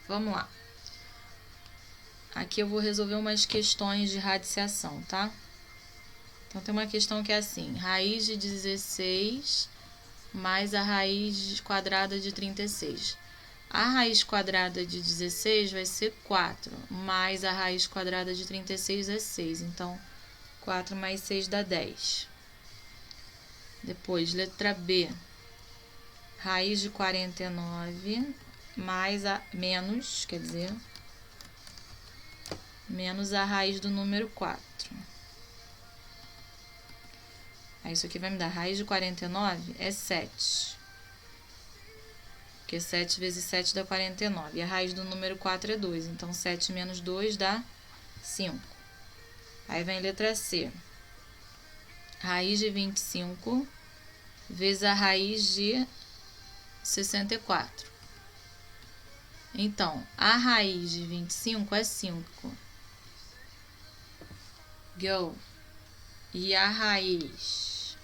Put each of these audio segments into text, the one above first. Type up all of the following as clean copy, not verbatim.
Vamos lá. Aqui eu vou resolver umas questões de radiciação, tá? Então, tem uma questão que é assim, raiz de 16 mais a raiz quadrada de 36. A raiz quadrada de 16 vai ser 4, mais a raiz quadrada de 36 é 6. Então, 4 mais 6 dá 10. Depois, letra B. Raiz de 49 mais a menos a raiz do número 4. Aí isso aqui vai me dar raiz de 49 é 7. Porque 7 vezes 7 dá 49. E a raiz do número 4 é 2. Então, 7 menos 2 dá 5. Aí vem letra C. Raiz de 25 vezes a raiz de 64. Então, a raiz de 25 é 5. Go. E a raiz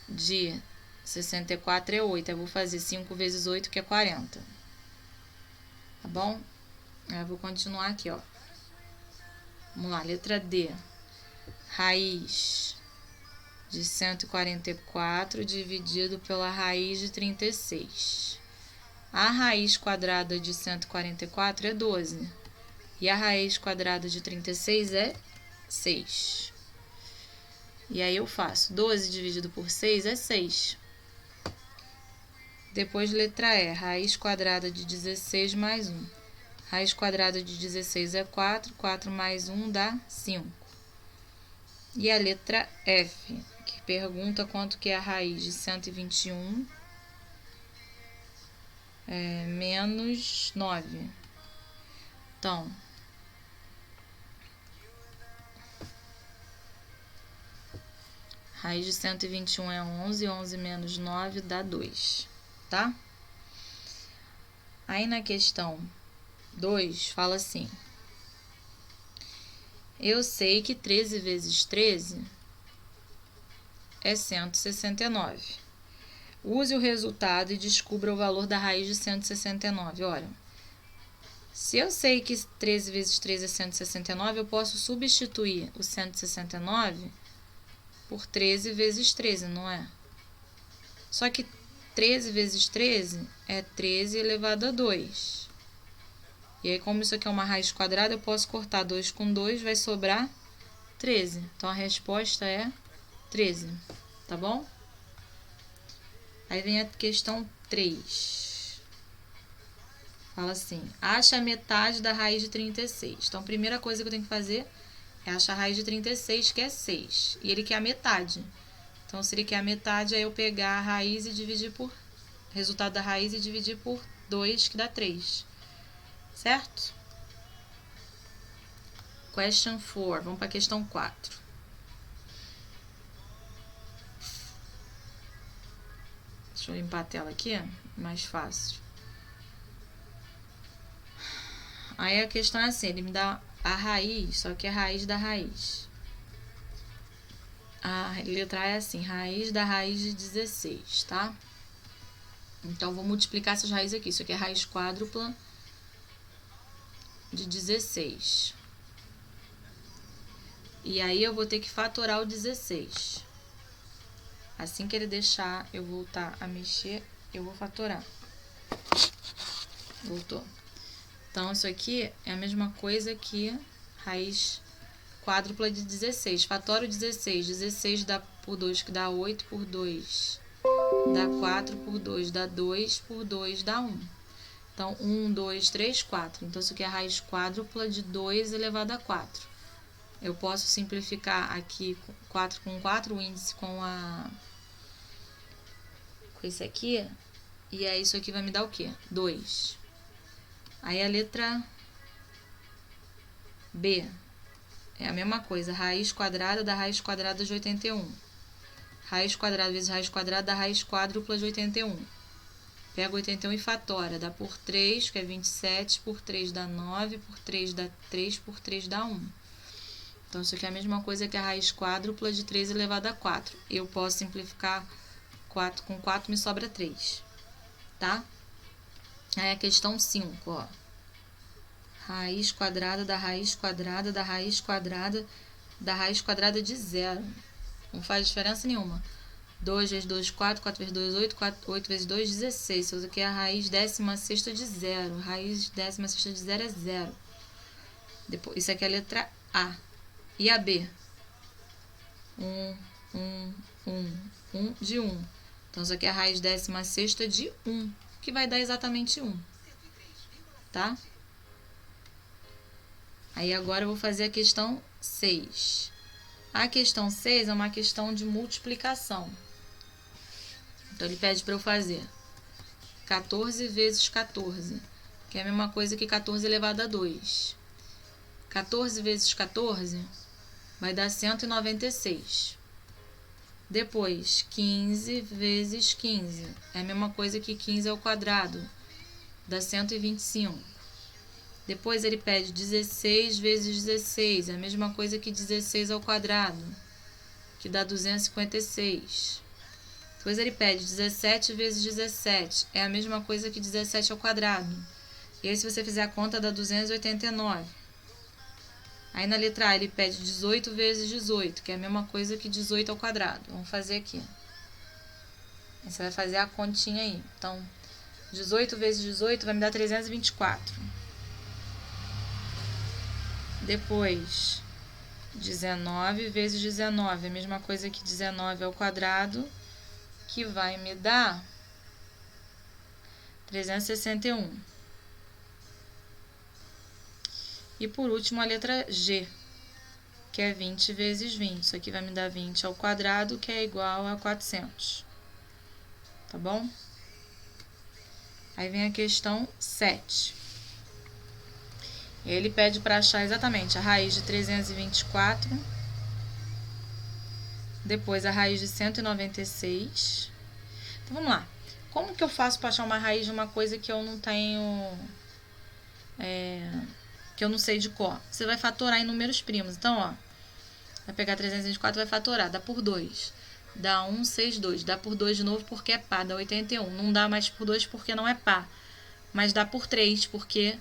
de 64 é 8. Eu vou fazer 5 vezes 8, que é 40. Tá bom? Aí eu vou continuar aqui, ó. Vamos lá, letra D. Raiz de 144 dividido pela raiz de 36. A raiz quadrada de 144 é 12. E a raiz quadrada de 36 é 6. E aí eu faço 12 dividido por 6 é 6. Depois, letra E, raiz quadrada de 16 mais 1. Raiz quadrada de 16 é 4, 4 mais 1 dá 5. E a letra F, que pergunta quanto que é a raiz de 121 menos 9. Então, raiz de 121 é 11, 11 menos 9 dá 2, tá? Aí na questão 2 fala assim: eu sei que 13 vezes 13 é 169. Use o resultado e descubra o valor da raiz de 169. Olha, se eu sei que 13 vezes 13 é 169, eu posso substituir o 169 por 13 vezes 13, não é? Só que 13 vezes 13 é 13 elevado a 2. E aí, como isso aqui é uma raiz quadrada, eu posso cortar 2 com 2, vai sobrar 13. Então, a resposta é 13, tá bom? Aí vem a questão 3. Fala assim, acha a metade da raiz de 36. Então, a primeira coisa que eu tenho que fazer é achar a raiz de 36, que é 6. E ele quer a metade. Então, se ele quer a metade, aí eu pegar a raiz e dividir por... resultado da raiz e dividir por 2, que dá 3. Certo? Question 4. Vamos para a questão 4. Deixa eu limpar a tela aqui, mais fácil. Aí a questão é assim, ele me dá a raiz, só que é a raiz da raiz. A letra A é assim, raiz da raiz de 16, tá? Então, vou multiplicar essas raízes aqui. Isso aqui é raiz quádrupla de 16. E aí, eu vou ter que fatorar o 16. Assim que ele deixar eu voltar a mexer, eu vou fatorar. Voltou. Então, isso aqui é a mesma coisa que raiz quádrupla de 16. Fatora o 16. 16 dá por 2, que dá 8 por 2. Dá 4 por 2, dá 2 por 2, dá 1. Então, 1, 2, 3, 4. Então, isso aqui é a raiz quádrupla de 2 elevado a 4. Eu posso simplificar aqui 4 com 4, o índice com esse aqui. E aí, isso aqui vai me dar o quê? 2. Aí, a letra B é a mesma coisa. Raiz quadrada da raiz quadrada de 81. Raiz quadrada vezes raiz quadrada da raiz quádrupla de 81. Pega 81 e fatora. Dá por 3, que é 27. Por 3 dá 9. Por 3 dá 3. Por 3 dá 1. Então, isso aqui é a mesma coisa que a raiz quádrupla de 3 elevado a 4. Eu posso simplificar 4 com 4, me sobra 3. Tá? Aí a questão 5, ó. Raiz quadrada da raiz quadrada da raiz quadrada da raiz quadrada de 0. Não faz diferença nenhuma. 2 vezes 2, 4. 4 vezes 2, 8. 8 vezes 2, 16. Isso aqui é a raiz 16ª de 0. Raiz 16ª de 0 é 0. Depois, isso aqui é a letra A. E a B? 1 de 1. Então, isso aqui é a raiz 16ª de 1, que vai dar exatamente 1. Tá? Aí, agora eu vou fazer a questão 6. A questão 6 é uma questão de multiplicação. Então, ele pede para eu fazer 14 vezes 14, que é a mesma coisa que 14 elevado a 2. 14 vezes 14 vai dar 196. Depois, 15 vezes 15. É a mesma coisa que 15 ao quadrado. Dá 125. Depois, ele pede 16 vezes 16. É a mesma coisa que 16 ao quadrado, que dá 256. Depois, ele pede 17 vezes 17. É a mesma coisa que 17 ao quadrado. E aí, se você fizer a conta, dá 289. Aí, na letra A, ele pede 18 vezes 18, que é a mesma coisa que 18 ao quadrado. Vamos fazer aqui. Aí você vai fazer a continha aí. Então, 18 vezes 18 vai me dar 324. Depois, 19 vezes 19, a mesma coisa que 19 ao quadrado, que vai me dar 361. E por último, a letra G, que é 20 vezes 20. Isso aqui vai me dar 20 ao quadrado, que é igual a 400. Tá bom? Aí vem a questão 7. Ele pede para achar exatamente a raiz de 324. Depois, a raiz de 196. Então, vamos lá. Como que eu faço para achar uma raiz de uma coisa que eu não tenho... que eu não sei de cor? Você vai fatorar em números primos. Então, ó, vai pegar 324 e vai fatorar. Dá por 2. Dá 162. Dá por 2 de novo porque é par. Dá 81. Não dá mais por 2 porque não é par. Mas dá por 3 porque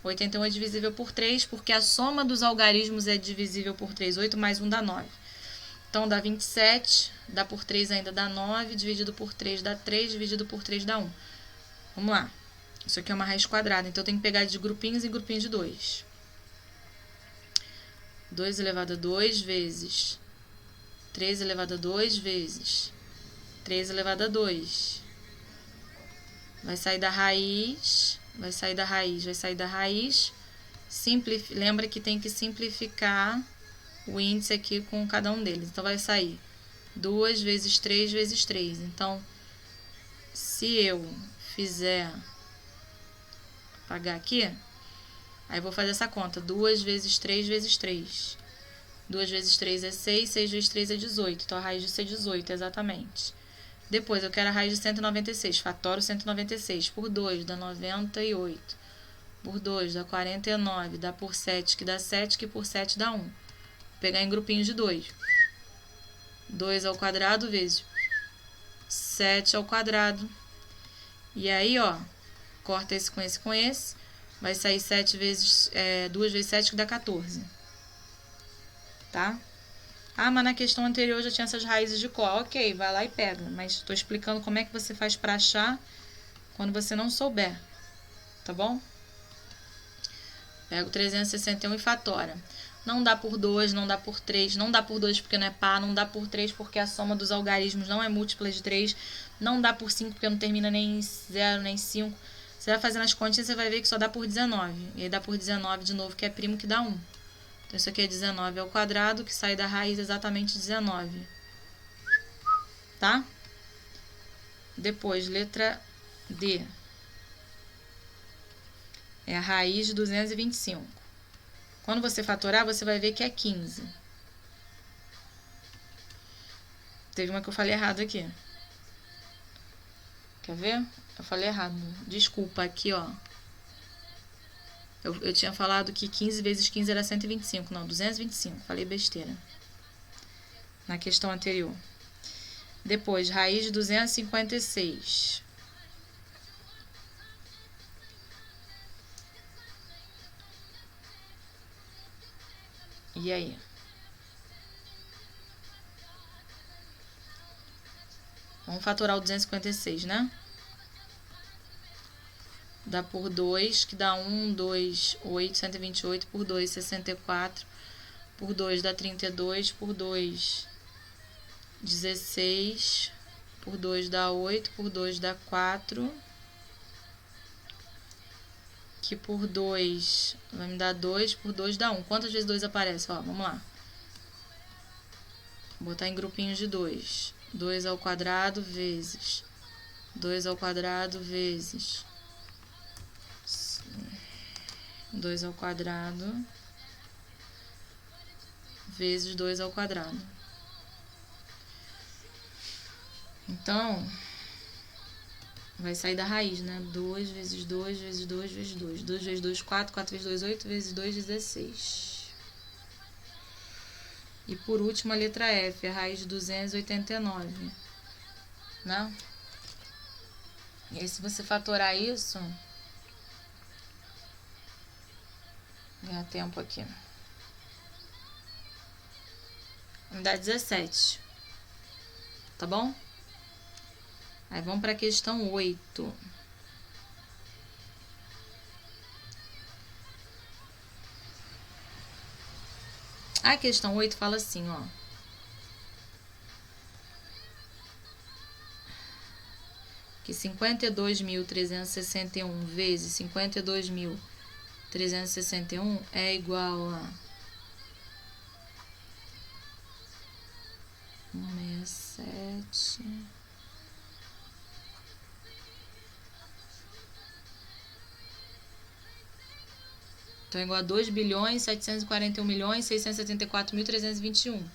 81 é divisível por 3, porque a soma dos algarismos é divisível por 3. 8 mais 1 dá 9. Então, dá 27. Dá por 3 ainda dá 9. Dividido por 3 dá 3. Dividido por 3 dá 1. Vamos lá. Isso aqui é uma raiz quadrada. Então, eu tenho que pegar de grupinhos em grupinhos de 2. 2 elevado a 2 vezes 3 elevado a 2 vezes 3 elevado a 2. Vai sair da raiz, vai sair da raiz, vai sair da raiz. Lembra que tem que simplificar o índice aqui com cada um deles. Então, vai sair 2 vezes 3 vezes 3. Então, se eu fizer... apagar aqui... Aí, vou fazer essa conta. 2 vezes 3 vezes 3. 2 vezes 3 é 6. 6 vezes 3 é 18. Então, a raiz disso é 18, exatamente. Depois, eu quero a raiz de 196. Fatoro 196. Por 2, dá 98. Por 2, dá 49. Dá por 7, que dá 7. Que por 7 dá 1. Vou pegar em grupinhos de 2. 2 ao quadrado vezes 7 ao quadrado. E aí, ó, corta esse com esse com esse. Vai sair 7 vezes, 2 vezes 7, que dá 14. Tá? Ah, mas na questão anterior já tinha essas raízes de cor. Ok, vai lá e pega. Mas estou explicando como é que você faz para achar quando você não souber. Tá bom? Pega o 361 e fatora. Não dá por 2, não dá por 3. Não dá por 2 porque não é par. Não dá por 3 porque a soma dos algarismos não é múltipla de 3. Não dá por 5 porque não termina nem em 0, nem 5. Você vai fazendo as continhas, você vai ver que só dá por 19. E aí dá por 19 de novo, que é primo, que dá 1. Então, isso aqui é 19 ao quadrado, que sai da raiz exatamente 19. Tá? Depois, letra D. É a raiz de 225. Quando você fatorar, você vai ver que é 15. Teve uma que eu falei errado aqui. Quer ver? Eu falei errado. Desculpa, aqui, ó. Eu tinha falado que 15 vezes 15 era 125. Não, 225. Falei besteira. Na questão anterior. Depois, raiz de 256. E aí? Vamos fatorar o 256, né? Dá por 2, que dá 1, 2, 8, 128, por 2, 64, por 2 dá 32, por 2, 16, por 2 dá 8, por 2 dá 4, que por 2 vai me dar 2, por 2 dá 1. Quantas vezes 2 aparece? Ó, vamos lá. Vou botar em grupinhos de 2. 2 ao quadrado vezes 2 ao quadrado vezes 2 ao quadrado vezes 2 ao quadrado. Então, vai sair da raiz, né? 2 vezes 2 vezes 2 vezes 2. 2 vezes 2, 4. 4 vezes 2, 8. Vezes 2, 16. E por último, a letra F, a raiz de 289. Né? E aí, se você fatorar isso... Ganhar tempo aqui. Me dá 17. Tá bom? Aí vamos para a questão 8. A questão 8 fala assim, ó. Que 52.361 vezes 52.361 é igual a 167. Então, é igual a 2.741.674.321.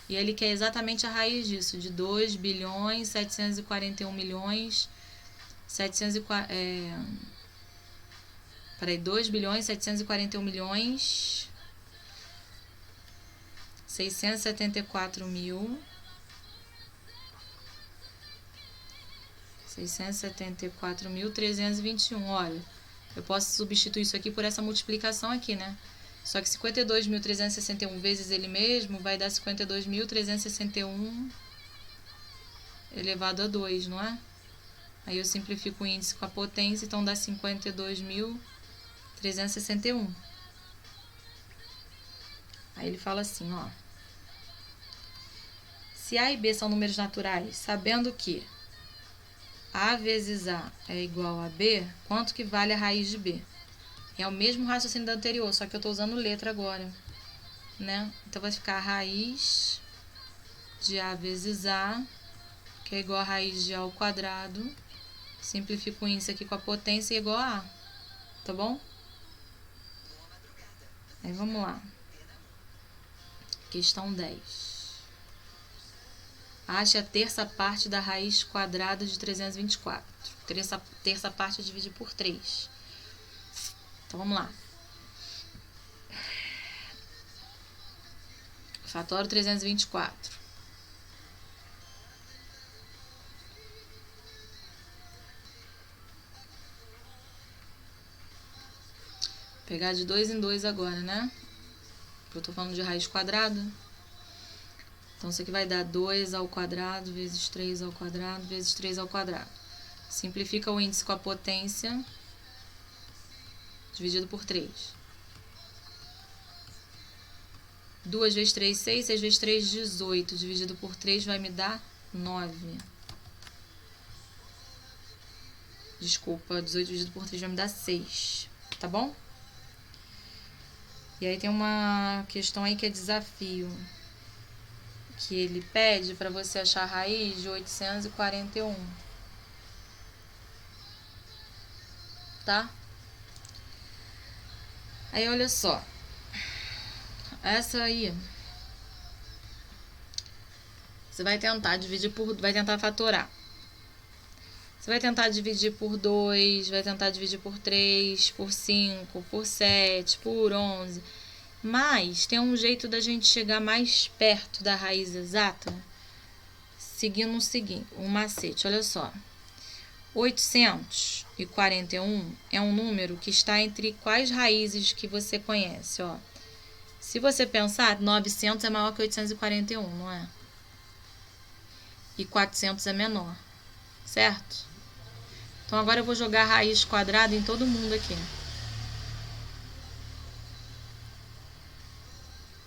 E ele quer exatamente a raiz disso, de 2.741.741.674.321. 674.321. Olha, eu posso substituir isso aqui por essa multiplicação aqui, né? Só que 52.361 vezes ele mesmo vai dar 52.361 elevado a 2, não é? Aí eu simplifico o índice com a potência, então dá 52.361. Aí ele fala assim, ó. Se A e B são números naturais, sabendo que A vezes A é igual a B, quanto que vale a raiz de B? É o mesmo raciocínio do anterior, só que eu estou usando letra agora, né? Então vai ficar a raiz de A vezes A, que é igual a raiz de A ao quadrado. Simplifico o índice aqui com a potência, é igual a A, tá bom? Aí vamos lá. Questão 10. Ache a terça parte da raiz quadrada de 324. Terça parte dividir por 3. Então, vamos lá. Fatório 324. Pegar de 2 em 2 agora, né? Porque eu tô falando de raiz quadrada. Então, isso aqui vai dar 2 ao quadrado vezes 3 ao quadrado vezes 3 ao quadrado. Simplifica o índice com a potência dividido por 3. 2 vezes 3, 6. 6 vezes 3, 18. Dividido por 3 vai me dar 9. Desculpa, 18 dividido por 3 vai me dar 6. Tá bom? E aí tem uma questão aí que é desafio. Que ele pede para você achar a raiz de 841. Tá? Aí, olha só. Essa aí, você vai tentar dividir por... Vai tentar fatorar. Você vai tentar dividir por 2, vai tentar dividir por 3, por 5, por 7, por 11... Mas tem um jeito da gente chegar mais perto da raiz exata, seguindo um macete. Olha só, 841 é um número que está entre quais raízes que você conhece? Ó, Se você pensar, 900 é maior que 841, não é? E 400 é menor, certo? Então, agora eu vou jogar raiz quadrada em todo mundo aqui.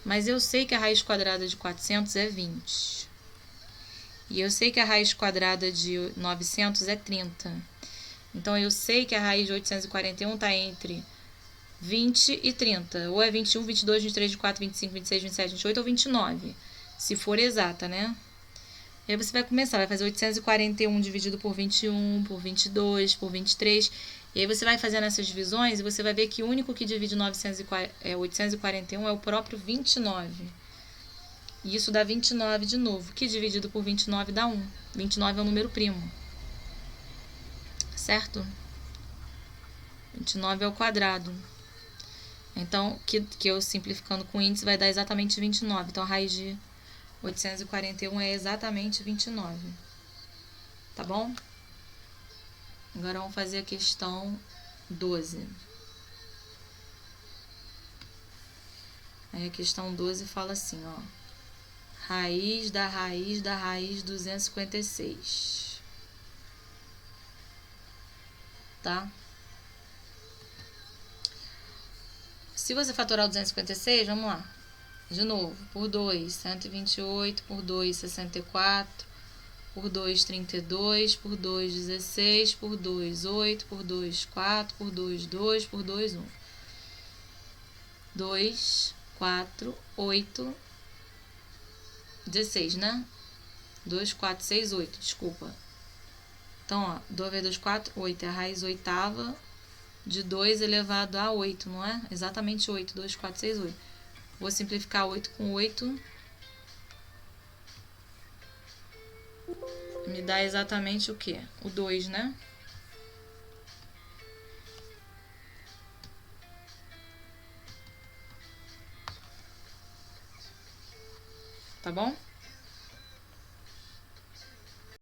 Mas eu sei que a raiz quadrada de 400 é 20. E eu sei que a raiz quadrada de 900 é 30. Então, eu sei que a raiz de 841 está entre 20 e 30. Ou é 21, 22, 23, 24, 25, 26, 27, 28 ou 29. Se for exata, né? E aí você vai começar, vai fazer 841 dividido por 21, por 22, por 23. E aí você vai fazendo essas divisões e você vai ver que o único que divide 841 é o próprio 29. E isso dá 29 de novo, que dividido por 29 dá 1. 29 é um número primo. Certo? 29 é o quadrado. Então, que eu simplificando com índice vai dar exatamente 29. Então, a raiz de 841 é exatamente 29. Tá bom? Agora vamos fazer a questão 12. Aí a questão 12 fala assim, ó. Raiz da raiz 256. Tá? Se você fatorar o 256, vamos lá. De novo, por 2, 128, por 2, 64, por 2, 32, por 2, 16, por 2, 8, por 2, 4, por 2, 2, por 2, 1. 2, 4, 8, 16, né? 2, 4, 6, 8, desculpa. Então, ó, 2 vezes 2, 4, 8. É a raiz oitava de 2 elevado a 8, não é? Exatamente 8. 2, 4, 6, 8. Vou simplificar 8 com 8. Me dá exatamente o quê? O 2, né? Tá bom?